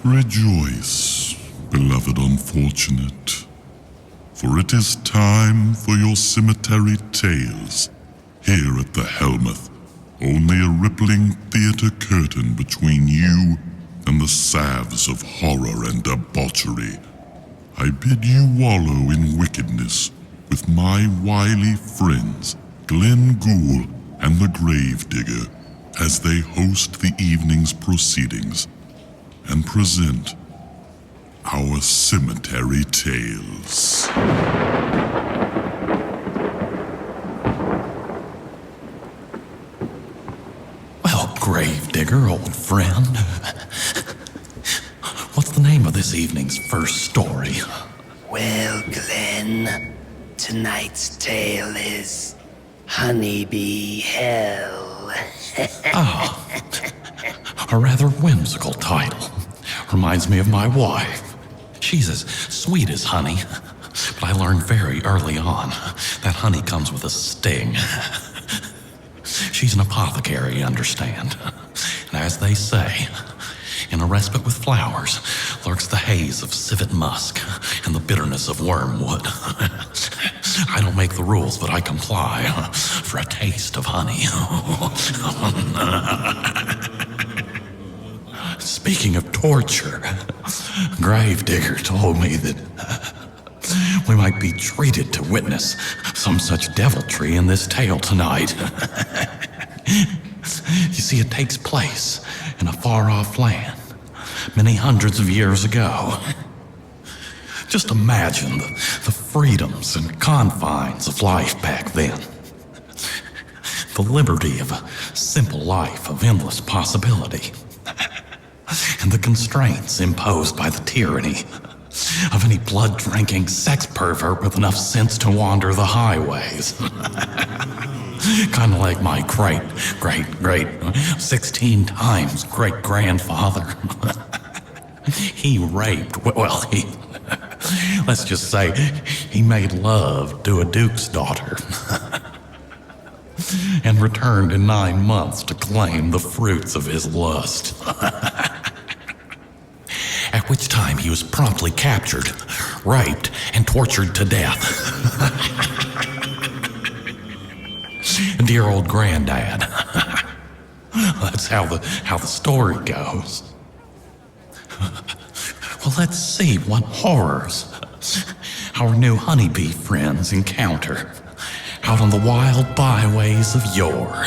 Rejoice, beloved unfortunate, for it is time for your cemetery tales. Here at the Helmuth, only a rippling theater curtain between you and the salves of horror and debauchery. I bid you wallow in wickedness with my wily friends, Glenn Gould and the Gravedigger, as they host the evening's proceedings and present our cemetery tales. Well, Gravedigger, old friend, what's the name of this evening's first story? Well, Glenn, tonight's tale is Honeybee Hell. A rather whimsical title. Reminds me of my wife. She's as sweet as honey, but I learned very early on that honey comes with a sting. She's an apothecary, you understand. And as they say, in a respite with flowers lurks the haze of civet musk and the bitterness of wormwood. I don't make the rules, but I comply for a taste of honey. Speaking of torture, Gravedigger told me that we might be treated to witness some such deviltry in this tale tonight. You see, it takes place in a far-off land, many hundreds of years ago. Just imagine the freedoms and confines of life back then. The liberty of a simple life of endless possibility. And the constraints imposed by the tyranny of any blood-drinking sex pervert with enough sense to wander the highways. Kind of like my great 16 times great-grandfather. He raped, let's just say he made love to a duke's daughter and returned in 9 months to claim the fruits of his lust. At which time he was promptly captured, raped, and tortured to death. Dear old granddad. That's how the story goes. Well, let's see what horrors our new honeybee friends encounter out on the wild byways of yore.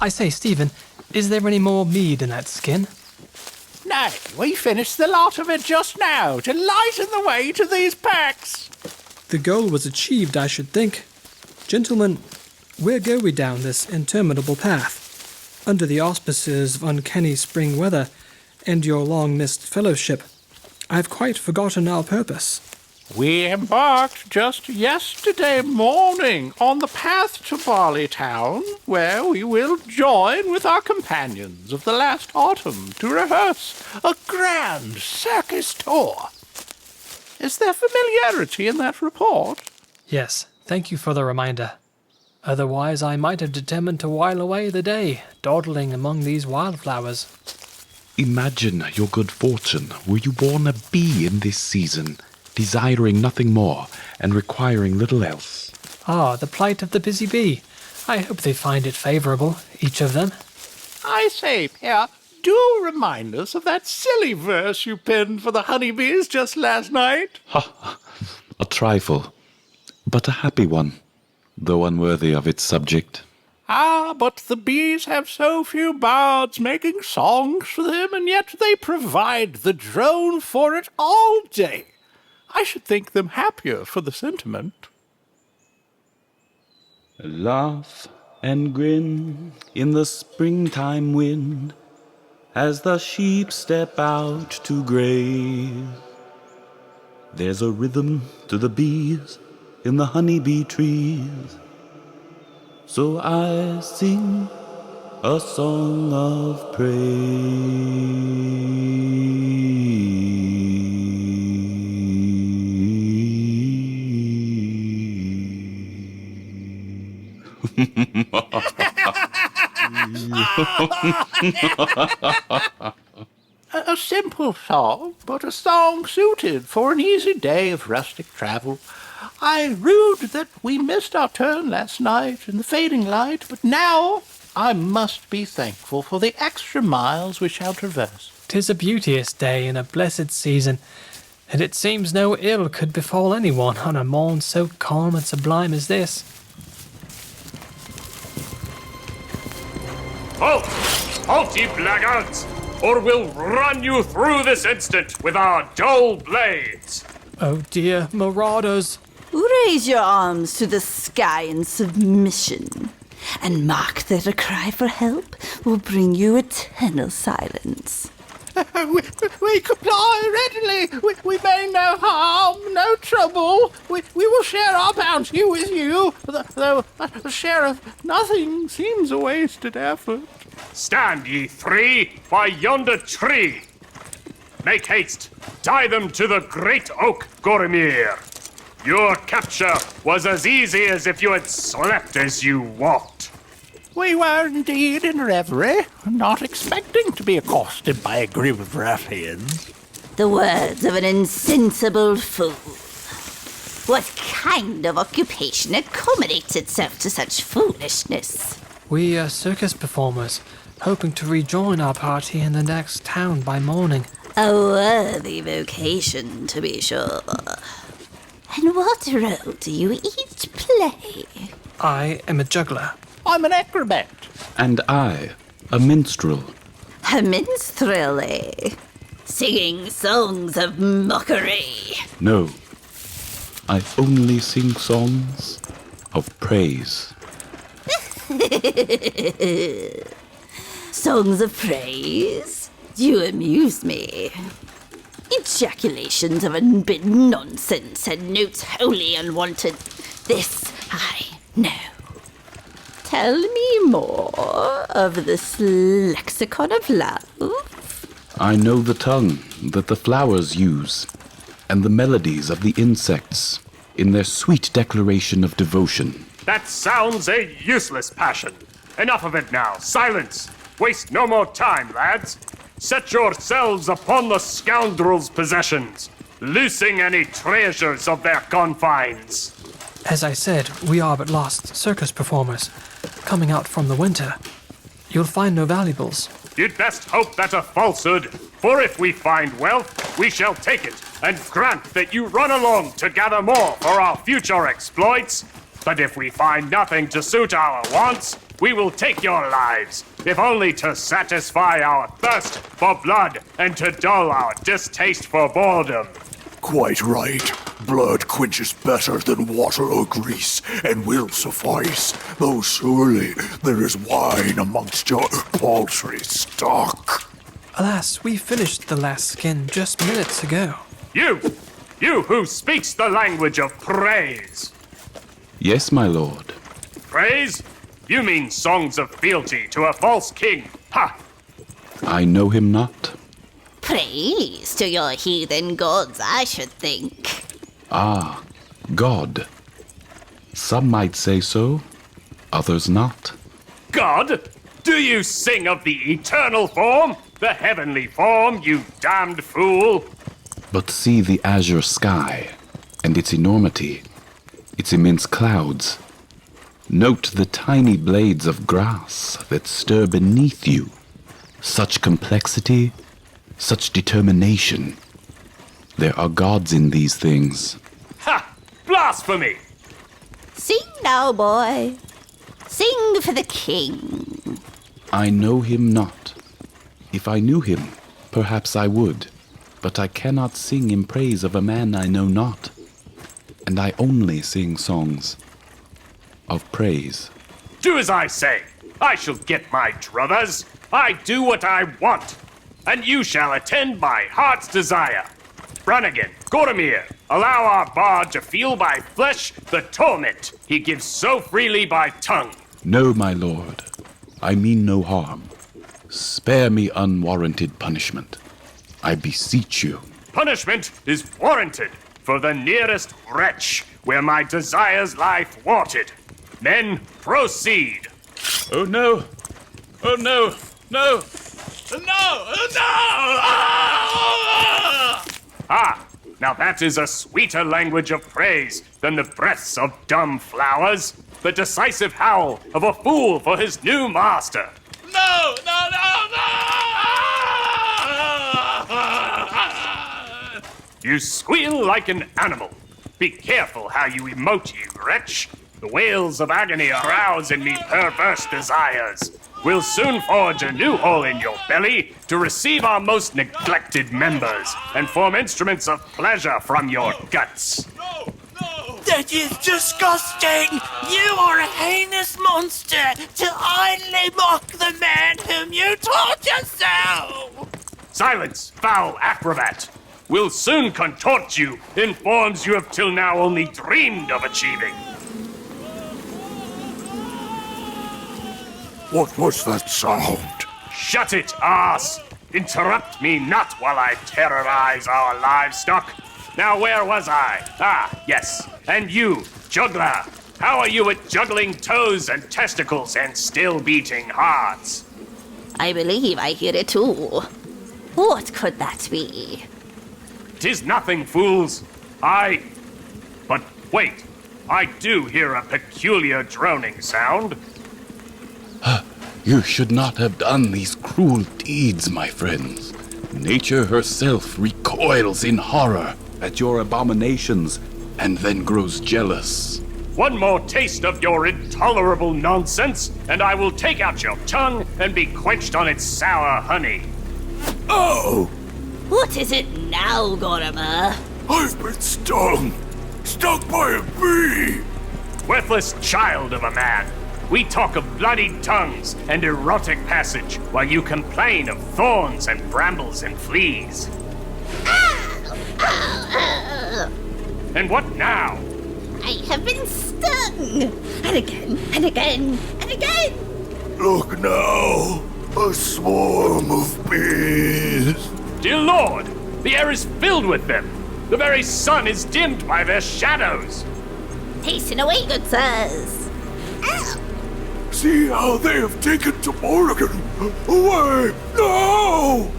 I say, Stephen, is there any more mead in that skin? No, we finished the lot of it just now to lighten the way to these packs. The goal was achieved, I should think. Gentlemen, where go we down this interminable path? Under the auspices of uncanny spring weather and your long-missed fellowship, I've quite forgotten our purpose. We embarked just yesterday morning on the path to Barleytown, where we will join with our companions of the last autumn to rehearse a grand circus tour. Is there familiarity in that report? Yes, thank you for the reminder. Otherwise I might have determined to while away the day, dawdling among these wildflowers. Imagine your good fortune were you born a bee in this season, desiring nothing more and requiring little else. Ah, the plight of the busy bee. I hope they find it favourable, each of them. I say, Pierre, do remind us of that silly verse you penned for the honeybees just last night. Ha! A trifle, but a happy one, though unworthy of its subject. Ah, but the bees have so few bards making songs for them, and yet they provide the drone for it all day. I should think them happier for the sentiment. Laugh and grin in the springtime wind as the sheep step out to graze. There's a rhythm to the bees in the honeybee trees. So I sing a song of A simple song, but a song suited for an easy day of rustic travel. I rued that we missed our turn last night in the fading light, but now I must be thankful for the extra miles we shall traverse. 'Tis a beauteous day and a blessed season, and it seems no ill could befall anyone on a morn so calm and sublime as this. Halt! Halt, ye blackguards! Or we'll run you through this instant with our dull blades! Oh dear, marauders! Raise your arms to the sky in submission, and mark that a cry for help will bring you eternal silence. We comply readily. We mean no harm, no trouble. We will share our bounty with you, though a share of nothing seems a wasted effort. Stand, ye three, by yonder tree! Make haste, tie them to the great oak, Gormir. Your capture was as easy as if you had slept as you walked. We were indeed in reverie, not expecting to be accosted by a group of ruffians. The words of an insensible fool. What kind of occupation accommodates itself to such foolishness? We are circus performers, hoping to rejoin our party in the next town by morning. A worthy vocation, to be sure. And what role do you each play? I am a juggler. I'm an acrobat. And I, a minstrel. A minstrel, eh? Singing songs of mockery. No, I only sing songs of praise. Songs of praise? You amuse me. Ejaculations of unbidden nonsense and notes wholly unwanted. This I know. Tell me more of this lexicon of love. I know the tongue that the flowers use, and the melodies of the insects in their sweet declaration of devotion. That sounds a useless passion. Enough of it now. Silence! Waste no more time, lads. Set yourselves upon the scoundrels' possessions, loosing any treasures of their confines. As I said, we are but lost circus performers, coming out from the winter. You'll find no valuables. You'd best hope that's a falsehood, for if we find wealth, we shall take it, and grant that you run along to gather more for our future exploits. But if we find nothing to suit our wants, we will take your lives, if only to satisfy our thirst for blood and to dull our distaste for boredom. Quite right. Blood quenches better than water or grease, and will suffice, though surely there is wine amongst your paltry stock. Alas, we finished the last skin just minutes ago. You who speaks the language of praise. Yes, my lord. Praise? You mean songs of fealty to a false king. Ha! I know him not. Praise to your heathen gods, I should think. Ah, God. Some might say so, others not. God? Do you sing of the eternal form? The heavenly form, you damned fool? But see the azure sky, and its enormity, its immense clouds. Note the tiny blades of grass that stir beneath you. Such complexity, such determination. There are gods in these things. Ha! Blasphemy! Sing now, boy. Sing for the king. I know him not. If I knew him, perhaps I would. But I cannot sing in praise of a man I know not. And I only sing songs of praise. Do as I say. I shall get my druthers. I do what I want. And you shall attend my heart's desire. Brannigan, Gormir, allow our bard to feel by flesh the torment he gives so freely by tongue. No, my lord. I mean no harm. Spare me unwarranted punishment. I beseech you. Punishment is warranted for the nearest wretch where my desires lie thwarted. Men, proceed. Oh no! Oh no! No! No! No! Ah, now that is a sweeter language of praise than the breaths of dumb flowers, the decisive howl of a fool for his new master. No! No! No! No! You squeal like an animal. Be careful how you emote, you wretch. The wails of agony arouse in me perverse desires. We'll soon forge a new hole in your belly to receive our most neglected members and form instruments of pleasure from your guts. That is disgusting! You are a heinous monster to idly mock the man whom you taught yourself! Silence, foul acrobat! We'll soon contort you in forms you have till now only dreamed of achieving. What was that sound? Shut it, ass! Interrupt me not while I terrorize our livestock. Now, where was I? Ah, yes. And you, juggler, how are you at juggling toes and testicles and still beating hearts? I believe I hear it too. What could that be? 'Tis nothing, fools. But wait, I do hear a peculiar droning sound. You should not have done these cruel deeds, my friends. Nature herself recoils in horror at your abominations and then grows jealous. One more taste of your intolerable nonsense, and I will take out your tongue and be quenched on its sour honey. Oh! What is it now, Gorimer? I've been stung! Stung by a bee! Worthless child of a man! We talk of bloodied tongues and erotic passage, while you complain of thorns and brambles and fleas. And what now? I have been stung! And again, and again, and again! Look now! A swarm of bees! Dear Lord, the air is filled with them. The very sun is dimmed by their shadows. Hasten away, good sirs. Ow! See how they have taken to Morrigan! Away! No!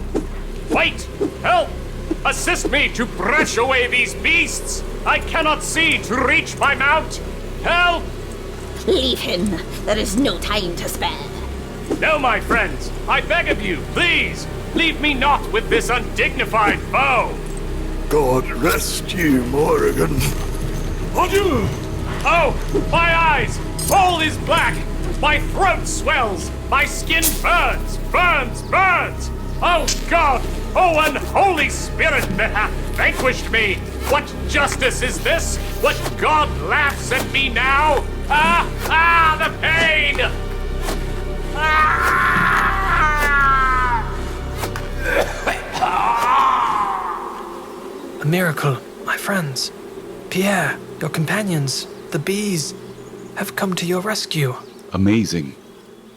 Wait! Help! Assist me to brush away these beasts! I cannot see to reach my mount! Help! Leave him. There is no time to spare. No, my friends! I beg of you, please! Leave me not with this undignified foe! God rest ye, Morrigan. Adieu! Oh, my eyes! All is black! My throat swells! My skin burns! Burns! Burns! Oh God! Oh unholy spirit that hath vanquished me! What justice is this? What God laughs at me now? The pain! A miracle, my friends. Pierre, your companions, the bees, have come to your rescue. Amazing.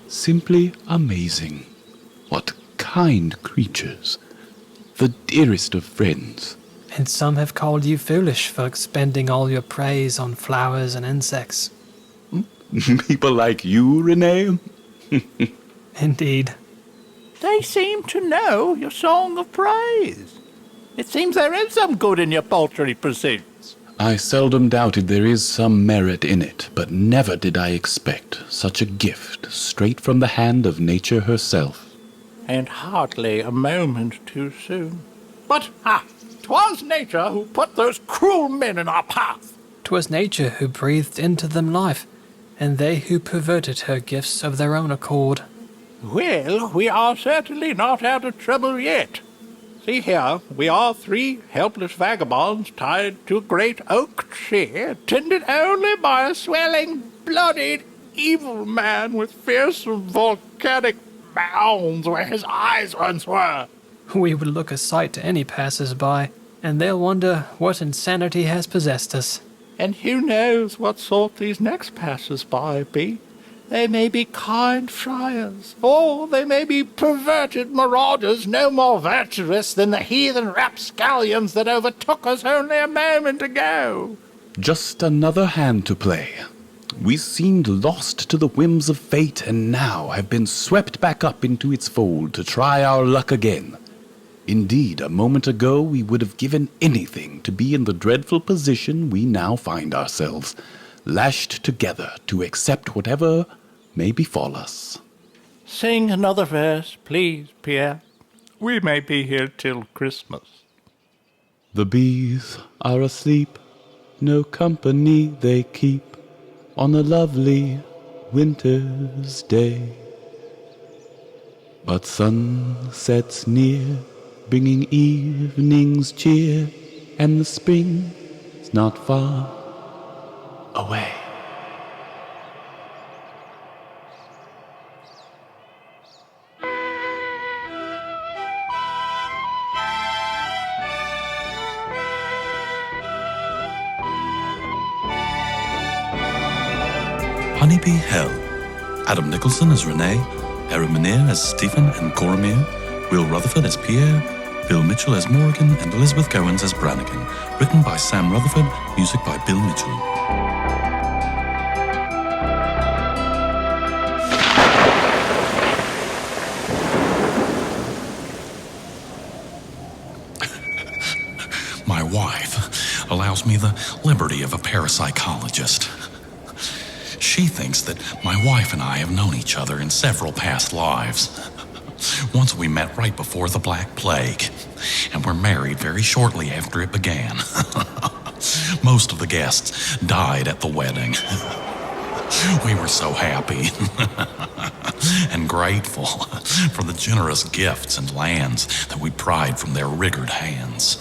Simply amazing. What kind creatures. The dearest of friends. And some have called you foolish for expending all your praise on flowers and insects. People like you, Renee? Indeed. They seem to know your song of praise. It seems there is some good in your poultry pursuits. I seldom doubted there is some merit in it, but never did I expect such a gift straight from the hand of nature herself. And hardly a moment too soon. But, 'twas nature who put those cruel men in our path. 'Twas nature who breathed into them life, and they who perverted her gifts of their own accord. Well, we are certainly not out of trouble yet. See here, we are 3 helpless vagabonds tied to a great oak tree, tended only by a swelling, bloodied, evil man with fearsome volcanic mounds where his eyes once were. We would look a sight to any passers-by, and they'll wonder what insanity has possessed us. And who knows what sort these next passers-by be? They may be kind friars, or they may be perverted marauders no more virtuous than the heathen rapscallions that overtook us only a moment ago. Just another hand to play. We seemed lost to the whims of fate and now have been swept back up into its fold to try our luck again. Indeed, a moment ago we would have given anything to be in the dreadful position we now find ourselves, lashed together to accept whatever may befall us. Sing another verse, please, Pierre. We may be here till Christmas. The bees are asleep, no company they keep on a lovely winter's day. But sunset's near, bringing evening's cheer, and the spring's not far away. Honeybee Hell. Adam Nicholson as Renee, Aaron Minnier as Stephen and Coromir, Will Rutherford as Pierre, Bill Mitchell as Morgan, and Elizabeth Goins as Brannigan. Written by Sam Rutherford, music by Bill Mitchell. My wife allows me the liberty of a parapsychologist. She thinks that my wife and I have known each other in several past lives. Once we met right before the Black Plague, and were married very shortly after it began. Most of the guests died at the wedding. We were so happy and grateful for the generous gifts and lands that we pried from their rigored hands.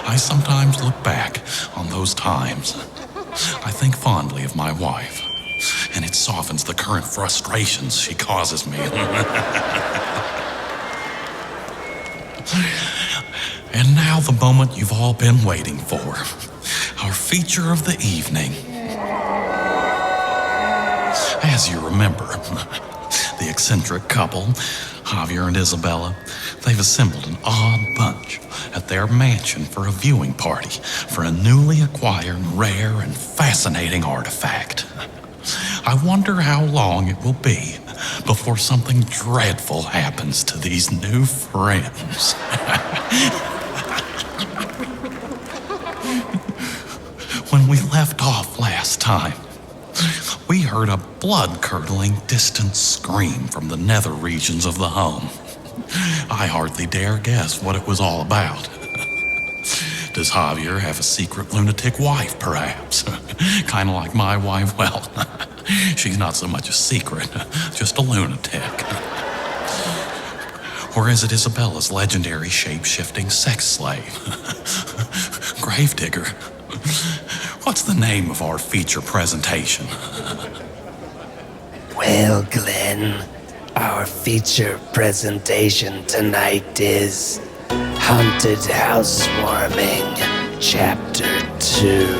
I sometimes look back on those times. I think fondly of my wife, and it softens the current frustrations she causes me. And now the moment you've all been waiting for. Our feature of the evening. As you remember, the eccentric couple, Javier and Isabella, they've assembled an odd bunch at their mansion for a viewing party for a newly acquired, rare, and fascinating artifact. I wonder how long it will be before something dreadful happens to these new friends. When we left off last time, we heard a blood-curdling, distant scream from the nether regions of the home. I hardly dare guess what it was all about. Does Javier have a secret lunatic wife, perhaps? Kind of like my wife? Well, she's not so much a secret, just a lunatic. Or is it Isabella's legendary shape-shifting sex slave? Gravedigger. What's the name of our feature presentation? Well, Glenn, our feature presentation tonight is Haunted Housewarming, Chapter 2.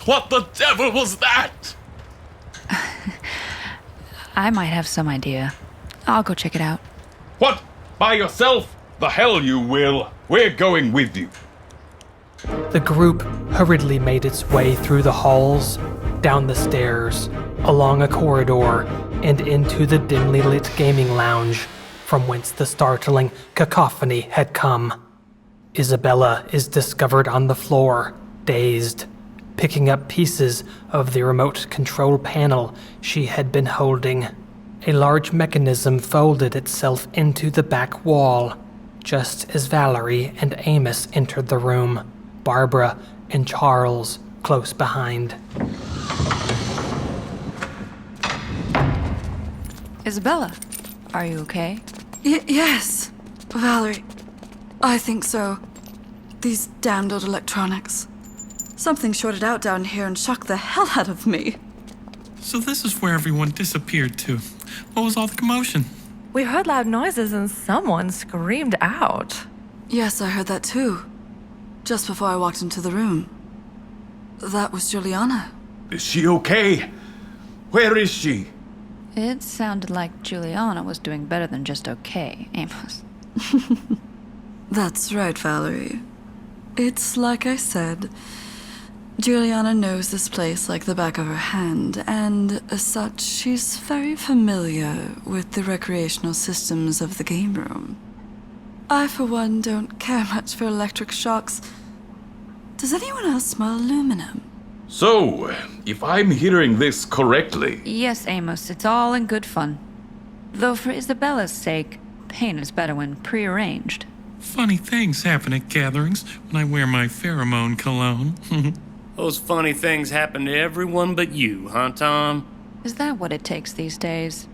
What the devil was that? I might have some idea. I'll go check it out. What? By yourself? The hell you will. We're going with you. The group hurriedly made its way through the halls, down the stairs, along a corridor, and into the dimly lit gaming lounge, from whence the startling cacophony had come. Isabella is discovered on the floor, dazed, picking up pieces of the remote control panel she had been holding. A large mechanism folded itself into the back wall, just as Valerie and Amos entered the room, Barbara and Charles close behind. Isabella, are you okay? Yes, Valerie. I think so. These damned old electronics. Something shorted out down here and shocked the hell out of me. So this is where everyone disappeared to. What was all the commotion? We heard loud noises and someone screamed out. Yes, I heard that too. Just before I walked into the room. That was Juliana. Is she okay? Where is she? It sounded like Juliana was doing better than just okay, Amos. That's right, Valerie. It's like I said. Juliana knows this place like the back of her hand, and as such, she's very familiar with the recreational systems of the game room. I, for one, don't care much for electric shocks. Does anyone else smell aluminum? So, if I'm hearing this correctly... Yes, Amos, it's all in good fun. Though for Isabella's sake, pain is better when prearranged. Funny things happen at gatherings when I wear my pheromone cologne. Those funny things happen to everyone but you, huh, Tom? Is that what it takes these days?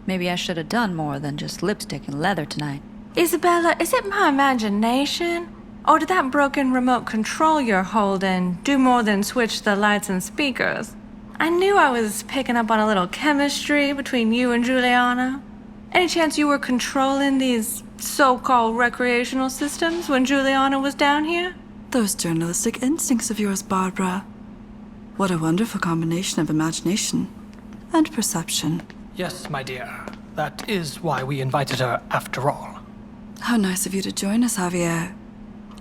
Maybe I should have done more than just lipstick and leather tonight. Isabella, is it my imagination? Or did that broken remote control you're holding do more than switch the lights and speakers? I knew I was picking up on a little chemistry between you and Juliana. Any chance you were controlling these so-called recreational systems when Juliana was down here? Those journalistic instincts of yours, Barbara. What a wonderful combination of imagination and perception. Yes, my dear. That is why we invited her after all. How nice of you to join us, Javier.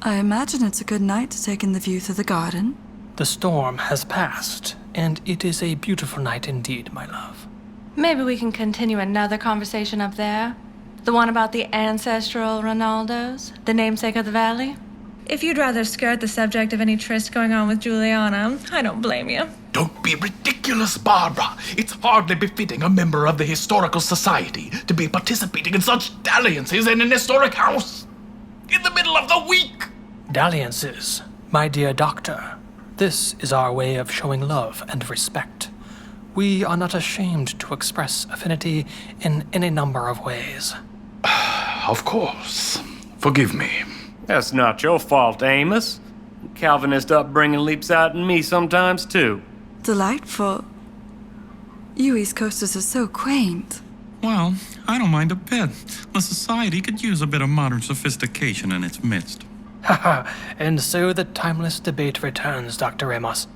I imagine it's a good night to take in the view through the garden. The storm has passed, and it is a beautiful night indeed, my love. Maybe we can continue another conversation up there. The one about the ancestral Ronaldos, the namesake of the valley. If you'd rather skirt the subject of any tryst going on with Juliana, I don't blame you. Don't be ridiculous, Barbara. It's hardly befitting a member of the Historical Society to be participating in such dalliances in an historic house. In the middle of the week. Dalliances, my dear doctor. This is our way of showing love and respect. We are not ashamed to express affinity in any number of ways. Of course. Forgive me. That's not your fault, Amos. Calvinist upbringing leaps out in me sometimes, too. Delightful. You East Coasters are so quaint. Well, I don't mind a bit. The society could use a bit of modern sophistication in its midst. Haha, and so the timeless debate returns, Dr. Amos.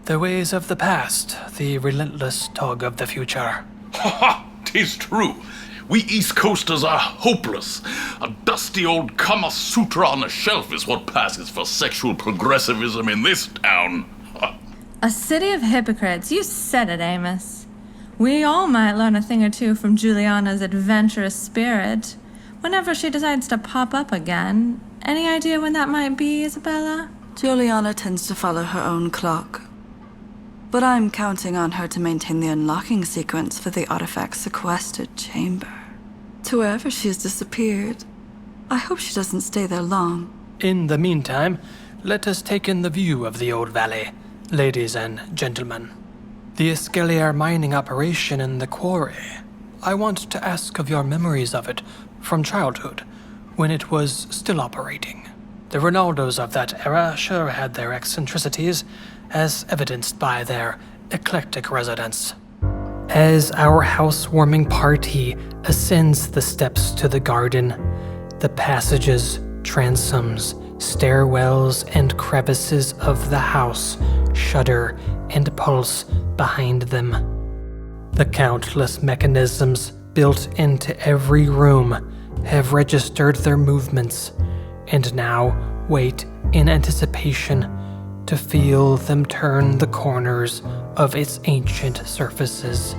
The ways of the past, the relentless tug of the future. Ha ha! 'Tis true. We East Coasters are hopeless. A dusty old Kama Sutra on a shelf is what passes for sexual progressivism in this town. A city of hypocrites. You said it, Amos. We all might learn a thing or two from Juliana's adventurous spirit. Whenever she decides to pop up again. Any idea when that might be, Isabella? Juliana tends to follow her own clock. But I'm counting on her to maintain the unlocking sequence for the artifact's sequestered chamber. To wherever she has disappeared, I hope she doesn't stay there long. In the meantime, let us take in the view of the old valley, ladies and gentlemen. The Escalier mining operation in the quarry. I want to ask of your memories of it from childhood, when it was still operating. The Ronaldos of that era sure had their eccentricities, as evidenced by their eclectic residence. As our housewarming party ascends the steps to the garden, the passages, transoms, stairwells, and crevices of the house shudder and pulse behind them. The countless mechanisms built into every room have registered their movements, and now wait in anticipation to feel them turn the corners of its ancient surfaces.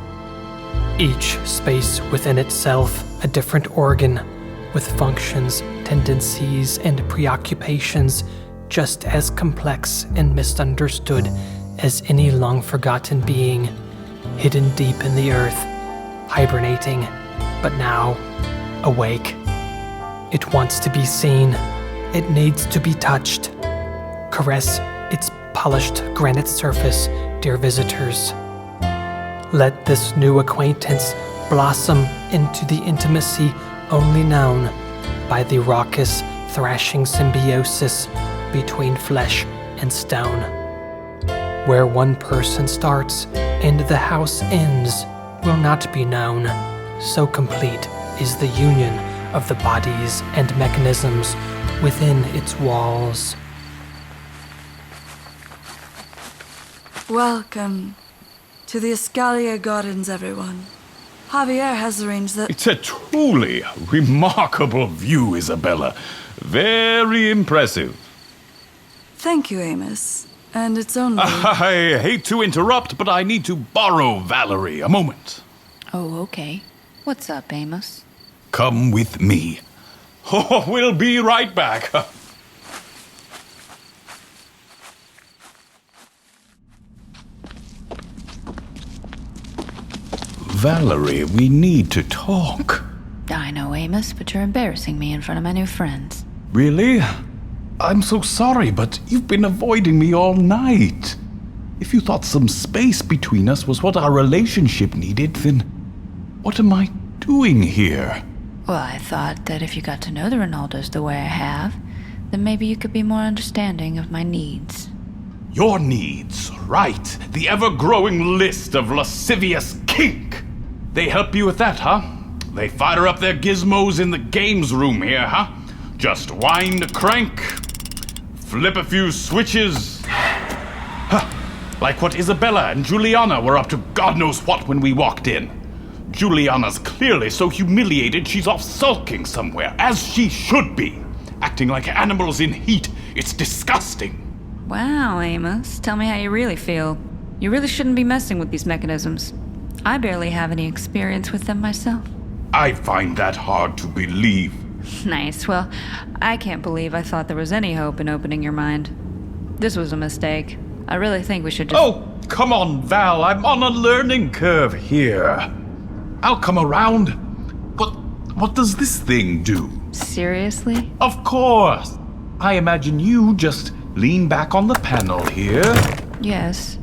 Each space within itself a different organ, with functions, tendencies, and preoccupations just as complex and misunderstood as any long-forgotten being, hidden deep in the earth, hibernating, but now awake. It wants to be seen. It needs to be touched. Caress its polished granite surface, dear visitors. Let this new acquaintance blossom into the intimacy only known by the raucous, thrashing symbiosis between flesh and stone. Where one person starts and the house ends will not be known. So complete is the union of the bodies and mechanisms within its walls. Welcome to the Escalier Gardens, everyone. Javier has arranged that. It's a truly remarkable view, Isabella. Very impressive. Thank you, Amos. And it's only. I hate to interrupt, but I need to borrow Valerie a moment. Oh, okay. What's up, Amos? Come with me. Oh, we'll be right back. Valerie, we need to talk. I know, Amos, but you're embarrassing me in front of my new friends. Really? I'm so sorry, but you've been avoiding me all night. If you thought some space between us was what our relationship needed, then what am I doing here? Well, I thought that if you got to know the Ronaldos the way I have, then maybe you could be more understanding of my needs. Your needs, right. The ever-growing list of lascivious kink. They help you with that, huh? They fire up their gizmos in the games room here, huh? Just wind a crank, flip a few switches. Huh. Like what Isabella and Juliana were up to God knows what when we walked in. Juliana's clearly so humiliated she's off sulking somewhere, as she should be. Acting like animals in heat. It's disgusting. Wow, Amos. Tell me how you really feel. You really shouldn't be messing with these mechanisms. I barely have any experience with them myself. I find that hard to believe. Nice. Well, I can't believe I thought there was any hope in opening your mind. This was a mistake. I really think we should just... Oh, come on, Val. I'm on a learning curve here. I'll come around. What does this thing do? Seriously? Of course. I imagine you just lean back on the panel here. Yes,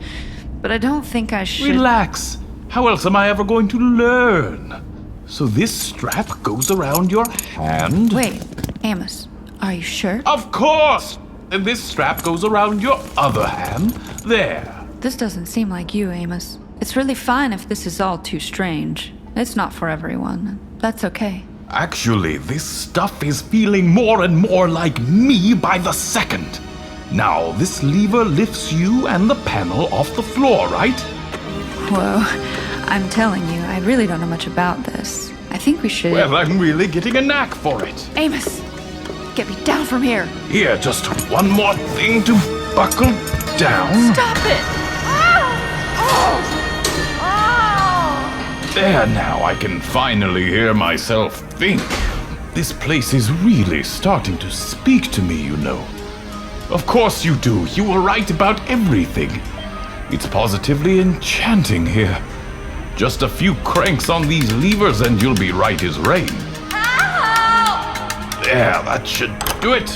but I don't think I should... Relax. How else am I ever going to learn? So this strap goes around your hand? Wait, Amos, are you sure? Of course! And this strap goes around your other hand. There. This doesn't seem like you, Amos. It's really fine if this is all too strange. It's not for everyone. That's okay. Actually, this stuff is feeling more and more like me by the second. Now, this lever lifts you and the panel off the floor, right? Whoa. I'm telling you, I really don't know much about this. I think we should... Well, I'm really getting a knack for it. Amos! Get me down from here! Here, just one more thing to buckle down. Stop it! There now, I can finally hear myself think. This place is really starting to speak to me, you know. Of course you do. You were right about everything. It's positively enchanting here. Just a few cranks on these levers and you'll be right as rain. Help! There, that should do it.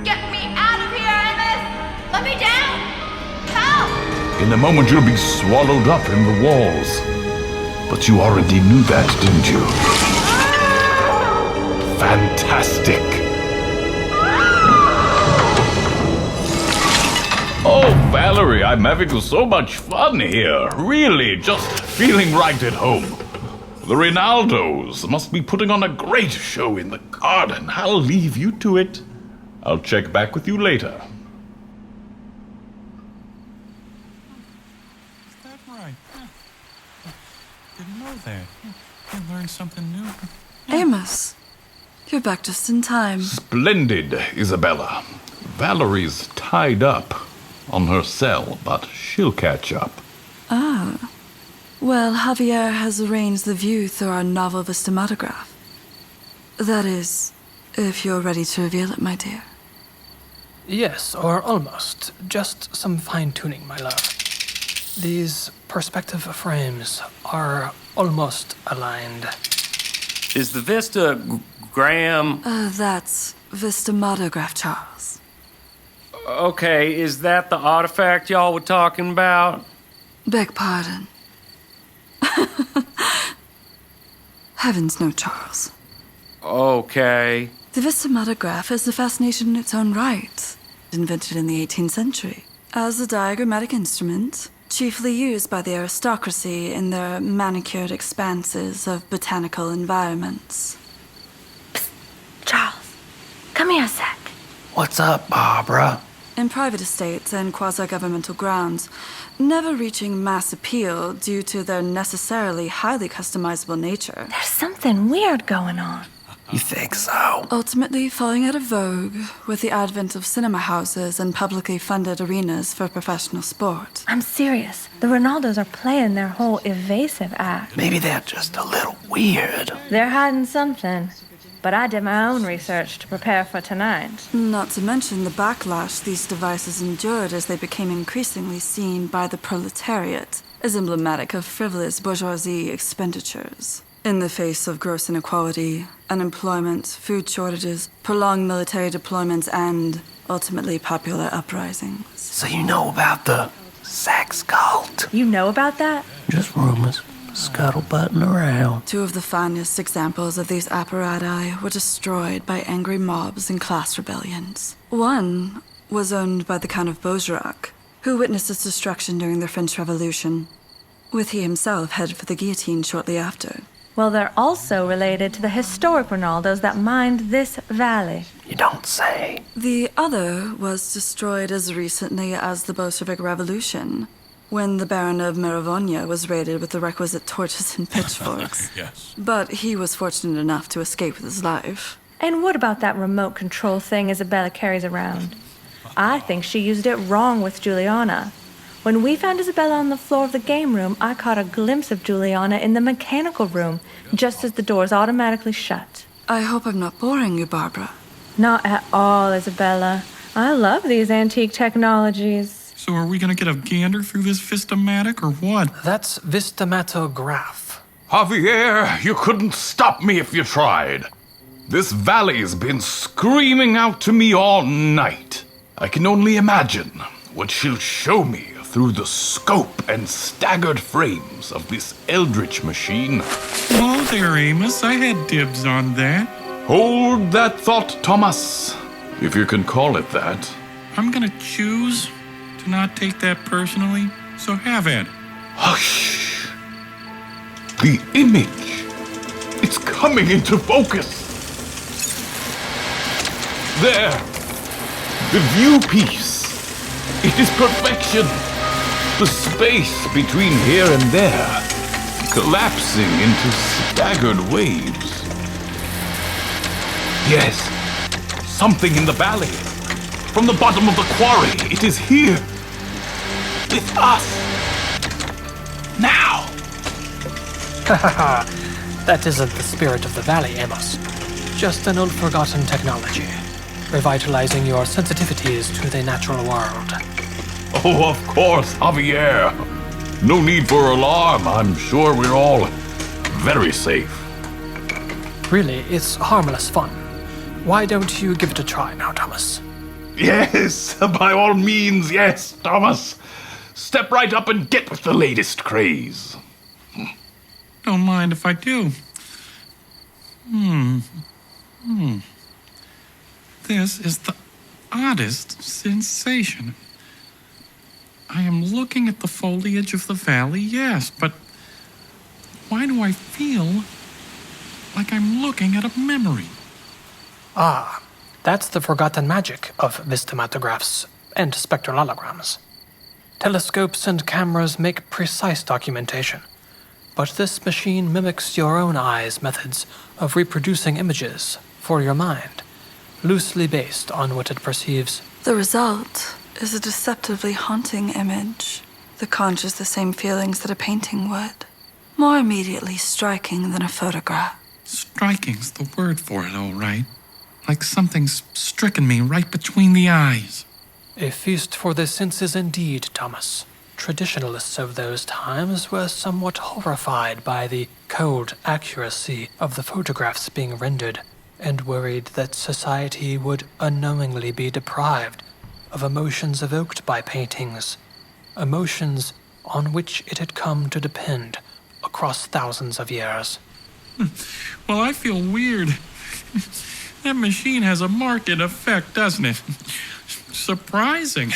Get me out of here, Amos! Let me down! Help! In a moment you'll be swallowed up in the walls. But you already knew that, didn't you? Fantastic. Oh, Valerie, I'm having so much fun here. Really, just feeling right at home. The Ronaldos must be putting on a great show in the garden. I'll leave you to it. I'll check back with you later. Is that right? Didn't know that. You learned something new. Amos, you're back just in time. Splendid, Isabella. Valerie's tied up on her cell, but she'll catch up. Ah. Well, Javier has arranged the view through our novel vistamatograph. That is, if you're ready to reveal it, my dear. Yes, or almost. Just some fine-tuning, my love. These perspective frames are almost aligned. Is the Vista Graham? That's vistamatograph, Charles. Okay, is that the artifact y'all were talking about? Beg pardon. Heavens no, Charles. Okay. The vistamatograph is a fascination in its own right. Invented in the 18th century as a diagrammatic instrument, chiefly used by the aristocracy in their manicured expanses of botanical environments. Charles, come here a sec. What's up, Barbara? In private estates and quasi-governmental grounds, never reaching mass appeal due to their necessarily highly customizable nature. There's something weird going on. You think so? Ultimately falling out of vogue with the advent of cinema houses and publicly funded arenas for professional sport. I'm serious. The Ronaldos are playing their whole evasive act. Maybe they're just a little weird. They're hiding something. But I did my own research to prepare for tonight. Not to mention the backlash these devices endured as they became increasingly seen by the proletariat as emblematic of frivolous bourgeoisie expenditures. In the face of gross inequality, unemployment, food shortages, prolonged military deployments, and, ultimately, popular uprisings. So you know about the sex cult? You know about that? Just rumors. Scuttlebutting around. Two of the finest examples of these apparati were destroyed by angry mobs and class rebellions. One was owned by the Count of Bergerac, who witnessed its destruction during the French Revolution, with he himself headed for the guillotine shortly after. Well, they're also related to the historic Ronaldos that mined this valley. You don't say. The other was destroyed as recently as the Bolshevik Revolution, when the Baron of Meravonia was raided with the requisite torches and pitchforks. Yes. But he was fortunate enough to escape with his life. And what about that remote control thing Isabella carries around? I think she used it wrong with Juliana. When we found Isabella on the floor of the game room, I caught a glimpse of Juliana in the mechanical room, just as the doors automatically shut. I hope I'm not boring you, Barbara. Not at all, Isabella. I love these antique technologies. So are we gonna get a gander through this Vistamatic or what? That's vistamatograph. Javier, you couldn't stop me if you tried. This valley's been screaming out to me all night. I can only imagine what she'll show me through the scope and staggered frames of this eldritch machine. Oh there, Amos. I had dibs on that. Hold that thought, Thomas, if you can call it that. I'm gonna choose to not take that personally, so have it. Hush! The image! It's coming into focus! There! The viewpiece! It is perfection! The space between here and there, collapsing into staggered waves. Yes, something in the valley. From the bottom of the quarry, it is here. With us. Now. That isn't the spirit of the valley, Amos. Just an old forgotten technology, revitalizing your sensitivities to the natural world. Oh, of course, Javier. No need for alarm. I'm sure we're all very safe. Really, it's harmless fun. Why don't you give it a try now, Thomas? Yes, by all means, yes, Thomas. Step right up and get with the latest craze. Don't mind if I do. This is the oddest sensation. I am looking at the foliage of the valley, yes, but why do I feel like I'm looking at a memory? Ah, that's the forgotten magic of vistamatographs and spectralograms. Telescopes and cameras make precise documentation, but this machine mimics your own eye's methods of reproducing images for your mind, loosely based on what it perceives. The result is a deceptively haunting image that conjures the same feelings that a painting would, more immediately striking than a photograph. Striking's the word for it, all right. Like something's stricken me right between the eyes. A feast for the senses indeed, Thomas. Traditionalists of those times were somewhat horrified by the cold accuracy of the photographs being rendered, and worried that society would unknowingly be deprived of emotions evoked by paintings, emotions on which it had come to depend across thousands of years. Well, I feel weird. That machine has a marked effect, doesn't it? Surprising.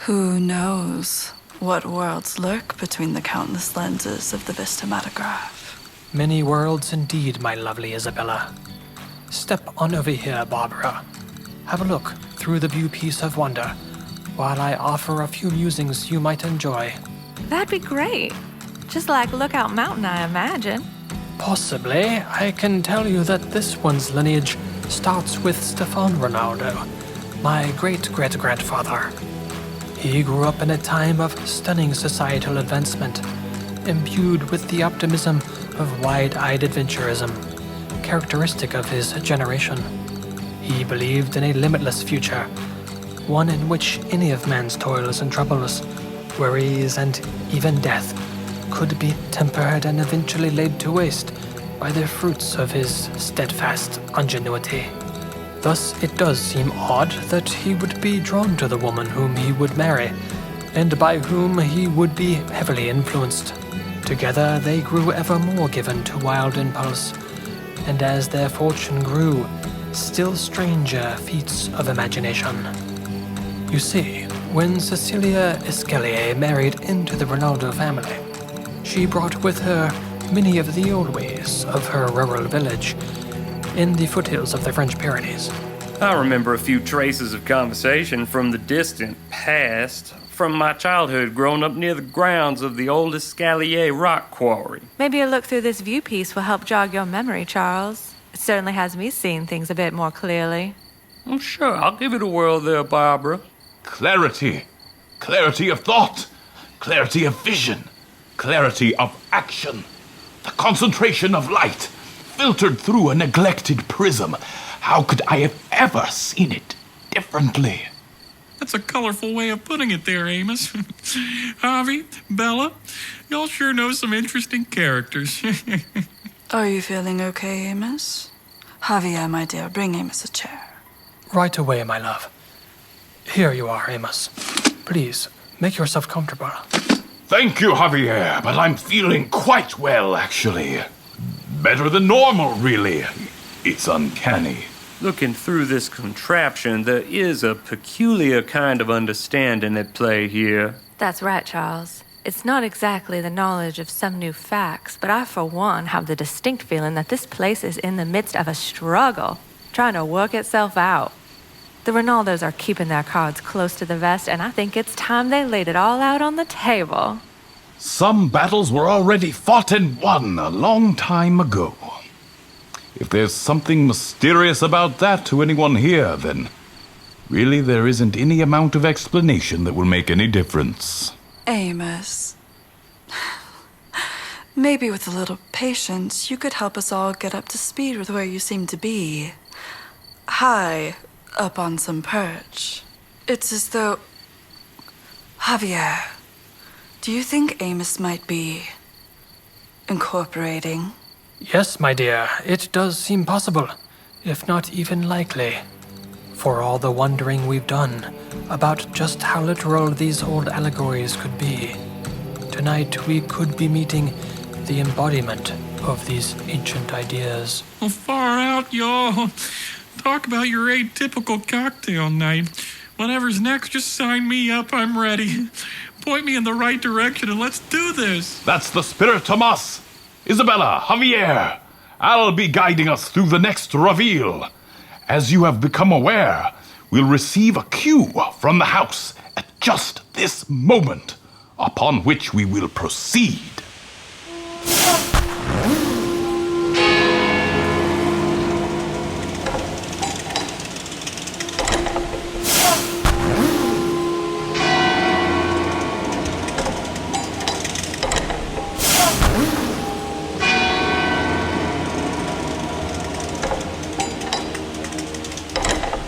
Who knows what worlds lurk between the countless lenses of the vistamatograph? Many worlds indeed, my lovely Isabella. Step on over here, Barbara. Have a look through the viewpiece of wonder, while I offer a few musings you might enjoy. That'd be great. Just like Lookout Mountain, I imagine. Possibly. I can tell you that this one's lineage starts with Stefan Ronaldo, my great-great-grandfather. He grew up in a time of stunning societal advancement, imbued with the optimism of wide-eyed adventurism, characteristic of his generation. He believed in a limitless future, one in which any of man's toils and troubles, worries, and even death could be tempered and eventually laid to waste by the fruits of his steadfast ingenuity. Thus, it does seem odd that he would be drawn to the woman whom he would marry, and by whom he would be heavily influenced. Together, they grew ever more given to wild impulse, and as their fortune grew, still stranger feats of imagination. You see, when Cecilia Escalier married into the Ronaldo family, she brought with her many of the old ways of her rural village in the foothills of the French Pyrenees. I remember a few traces of conversation from the distant past, from my childhood growing up near the grounds of the old Escalier rock quarry. Maybe a look through this viewpiece will help jog your memory, Charles. It certainly has me seeing things a bit more clearly. Oh, sure, I'll give it a whirl there, Barbara. Clarity. Clarity of thought. Clarity of vision. Clarity of action. The concentration of light, filtered through a neglected prism. How could I have ever seen it differently? That's a colorful way of putting it there, Amos. Javi, Bella, y'all sure know some interesting characters. Are you feeling okay, Amos? Javier, my dear, bring Amos a chair. Right away, my love. Here you are, Amos. Please, make yourself comfortable. Thank you, Javier, but I'm feeling quite well, actually. Better than normal, really. It's uncanny. Looking through this contraption, there is a peculiar kind of understanding at play here. That's right, Charles. It's not exactly the knowledge of some new facts, but I, for one, have the distinct feeling that this place is in the midst of a struggle, trying to work itself out. The Ronaldos are keeping their cards close to the vest, and I think it's time they laid it all out on the table. Some battles were already fought and won a long time ago. If there's something mysterious about that to anyone here, then really there isn't any amount of explanation that will make any difference. Amos. Maybe with a little patience, you could help us all get up to speed with where you seem to be. High up on some perch. It's as though... Javier, do you think Amos might be incorporating? Yes, my dear, it does seem possible, if not even likely. For all the wondering we've done about just how literal these old allegories could be, tonight we could be meeting the embodiment of these ancient ideas. Well, far out, y'all. Talk about your atypical cocktail night. Whatever's next, just sign me up. I'm ready. Point me in the right direction and let's do this. That's the spirit, Tomas. Isabella, Javier, I'll be guiding us through the next reveal. As you have become aware, we'll receive a cue from the house at just this moment, upon which we will proceed.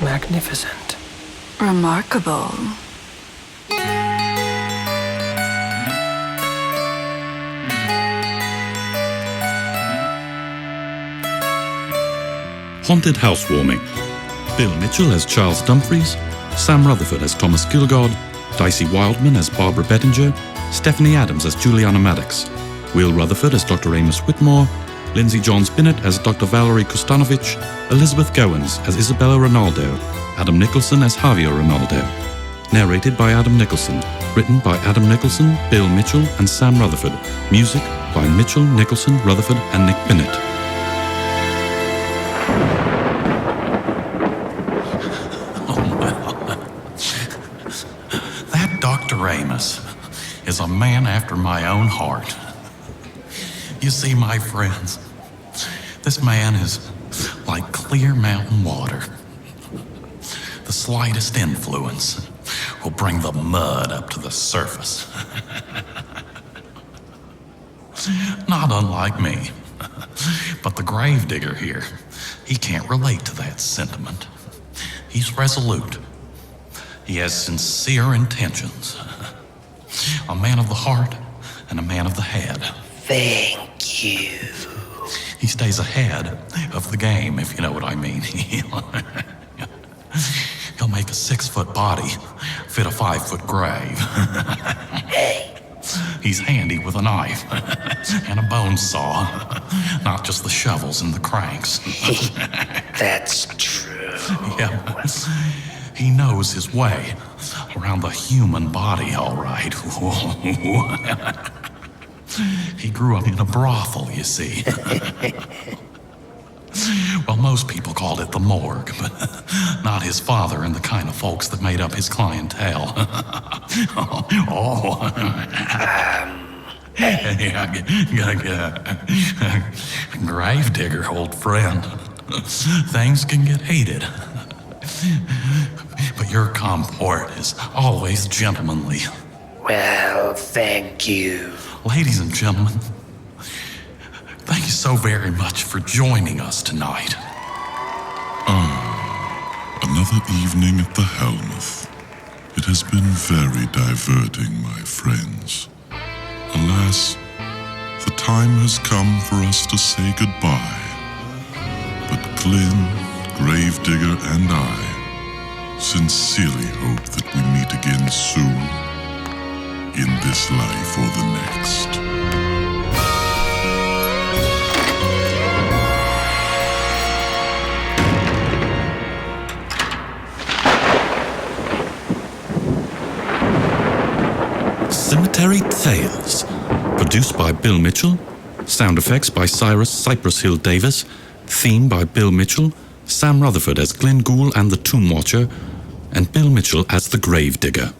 Magnificent. Remarkable. Haunted Housewarming. Bill Mitchell as Charles Dumfries, Sam Rutherford as Thomas Kilgod, Dicey Wildman as Barbara Bettinger, Stephanie Adams as Juliana Maddox, Will Rutherford as Dr. Amos Whitmore, Lindsay Johns-Binnett as Dr. Valerie Kustanovich, Elizabeth Goins as Isabella Ronaldo, Adam Nicholson as Javier Ronaldo. Narrated by Adam Nicholson. Written by Adam Nicholson, Bill Mitchell, and Sam Rutherford. Music by Mitchell, Nicholson, Rutherford, and Nick Binnett. Oh, well. That Dr. Amos is a man after my own heart. You see, my friends, this man is like clear mountain water. The slightest influence will bring the mud up to the surface. Not unlike me. But the gravedigger here, he can't relate to that sentiment. He's resolute. He has sincere intentions. A man of the heart and a man of the head. Thank you. He stays ahead of the game, if you know what I mean. He'll make a 6-foot body fit a 5-foot grave. Hey. He's handy with a knife and a bone saw, not just the shovels and the cranks. That's true. Yeah. He knows his way around the human body, all right. He grew up in a brothel, you see. Well, most people called it the morgue, but not his father and the kind of folks that made up his clientele. Gravedigger, old friend. Things can get heated. But your comport is always gentlemanly. Well, thank you. Ladies and gentlemen, thank you so very much for joining us tonight. Another evening at the Helmuth. It has been very diverting, my friends. Alas, the time has come for us to say goodbye. But Glyn, Gravedigger, and I sincerely hope that we meet again soon, in this life or the next. Cemetery Tales. Produced by Bill Mitchell. Sound effects by Cypress Hill Davis. Theme by Bill Mitchell. Sam Rutherford as Glenn Gould and the Tomb Watcher. And Bill Mitchell as the Gravedigger.